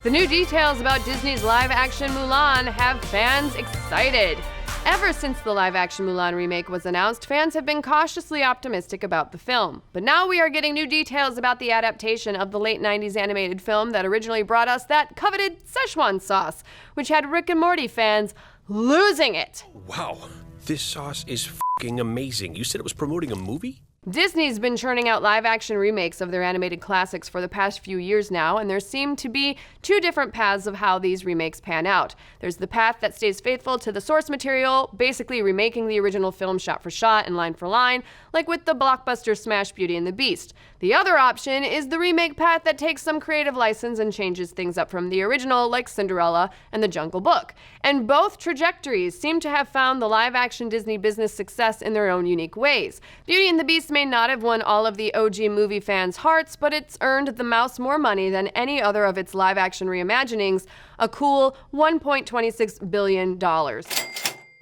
The new details about Disney's live-action Mulan have fans excited. Ever since the live-action Mulan remake was announced, fans have been cautiously optimistic about the film. But now we are getting new details about the adaptation of the late 90s animated film that originally brought us that coveted Szechuan sauce, which had Rick and Morty fans losing it. Wow, this sauce is f***ing amazing. You said it was promoting a movie? Disney's been churning out live-action remakes of their animated classics for the past few years now, and there seem to be two different paths of how these remakes pan out. There's the path that stays faithful to the source material, basically remaking the original film shot for shot and line for line, like with the blockbuster smash Beauty and the Beast. The other option is the remake path that takes some creative license and changes things up from the original, like Cinderella and The Jungle Book. And both trajectories seem to have found the live-action Disney business success in their own unique ways. Beauty and the Beast may not have won all of the OG movie fans' hearts, but it's earned the mouse more money than any other of its live-action reimaginings, a cool $1.26 billion.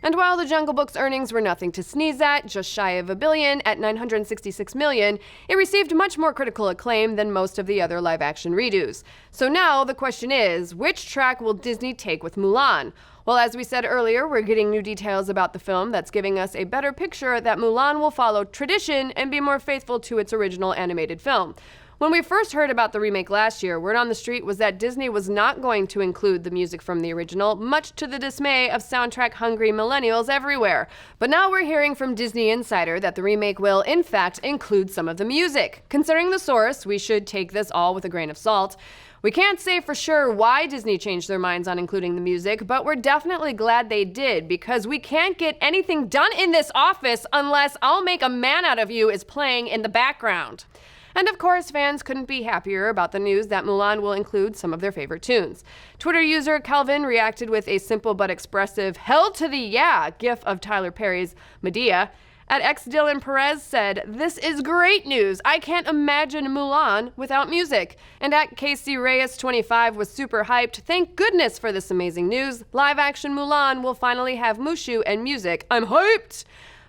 And while The Jungle Book's earnings were nothing to sneeze at, just shy of $1 billion at $966 million, it received much more critical acclaim than most of the other live-action redos. So now the question is, which track will Disney take with Mulan? Well, as we said earlier, we're getting new details about the film that's giving us a better picture that Mulan will follow tradition and be more faithful to its original animated film. When we first heard about the remake last year, word on the street was that Disney was not going to include the music from the original, much to the dismay of soundtrack-hungry millennials everywhere. But now we're hearing from Disney Insider that the remake will, in fact, include some of the music. Considering the source, we should take this all with a grain of salt. We can't say for sure why Disney changed their minds on including the music, but we're definitely glad they did, because we can't get anything done in this office unless I'll Make a Man Out of You is playing in the background. And of course, fans couldn't be happier about the news that Mulan will include some of their favorite tunes. Twitter user Kelvin reacted with a simple but expressive "Hell to the yeah" gif of Tyler Perry's Medea. At X Dylan Perez said, "This is great news. I can't imagine Mulan without music." And at Casey Reyes 25 was super hyped. "Thank goodness for this amazing news. Live action Mulan will finally have Mushu and music. I'm hyped."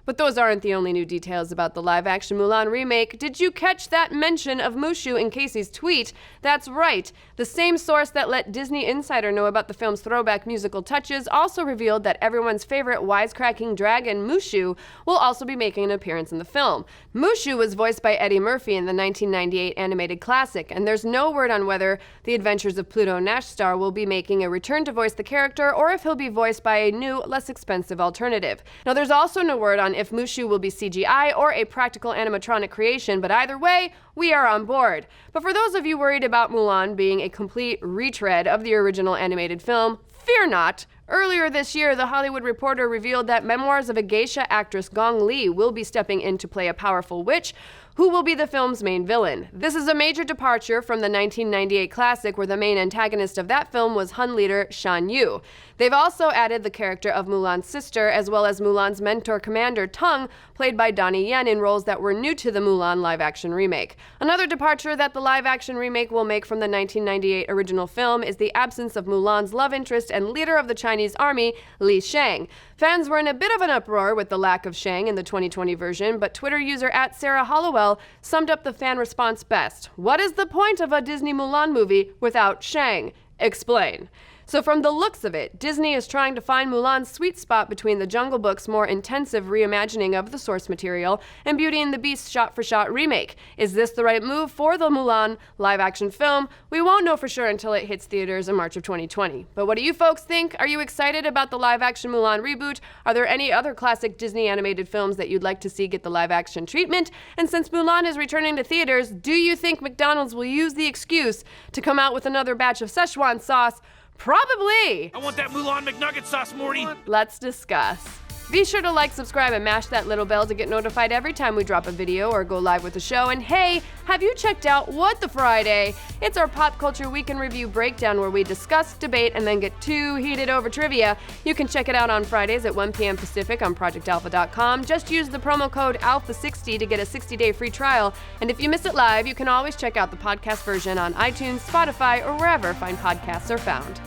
But those aren't the only new details about the live-action Mulan remake. Did you catch that mention of Mushu in Casey's tweet? That's right. The same source that let Disney Insider know about the film's throwback musical touches also revealed that everyone's favorite wisecracking dragon, Mushu, will also be making an appearance in the film. Mushu was voiced by Eddie Murphy in the 1998 animated classic, and there's no word on whether The Adventures of Pluto Nashstar will be making a return to voice the character or if he'll be voiced by a new, less expensive alternative. Now, there's also no word on if Mushu will be CGI or a practical animatronic creation, but either way, we are on board. But for those of you worried about Mulan being a complete retread of the original animated film, fear not. Earlier this year, The Hollywood Reporter revealed that memoirs of a geisha actress Gong Li will be stepping in to play a powerful witch who will be the film's main villain. This is a major departure from the 1998 classic where the main antagonist of that film was Hun leader Shan Yu. They've also added the character of Mulan's sister, as well as Mulan's mentor commander Tung, played by Donnie Yen, in roles that were new to the Mulan live-action remake. Another departure that the live-action remake will make from the 1998 original film is the absence of Mulan's love interest and leader of the Chinese army, Li Shang. Fans were in a bit of an uproar with the lack of Shang in the 2020 version, but Twitter user @SarahHollowell summed up the fan response best. "What is the point of a Disney Mulan movie without Shang? Explain." So from the looks of it, Disney is trying to find Mulan's sweet spot between The Jungle Book's more intensive reimagining of the source material and Beauty and the Beast's shot-for-shot remake. Is this the right move for the Mulan live-action film? We won't know for sure until it hits theaters in March of 2020. But what do you folks think? Are you excited about the live-action Mulan reboot? Are there any other classic Disney animated films that you'd like to see get the live-action treatment? And since Mulan is returning to theaters, do you think McDonald's will use the excuse to come out with another batch of Szechuan sauce? Probably! I want that Mulan McNugget sauce, Morty! Let's discuss. Be sure to like, subscribe, and mash that little bell to get notified every time we drop a video or go live with the show. And hey, have you checked out What the Friday? It's our pop culture week in review breakdown where we discuss, debate, and then get too heated over trivia. You can check it out on Fridays at 1 p.m. Pacific on ProjectAlpha.com. Just use the promo code ALPHA60 to get a 60-day free trial. And if you miss it live, you can always check out the podcast version on iTunes, Spotify, or wherever fine podcasts are found.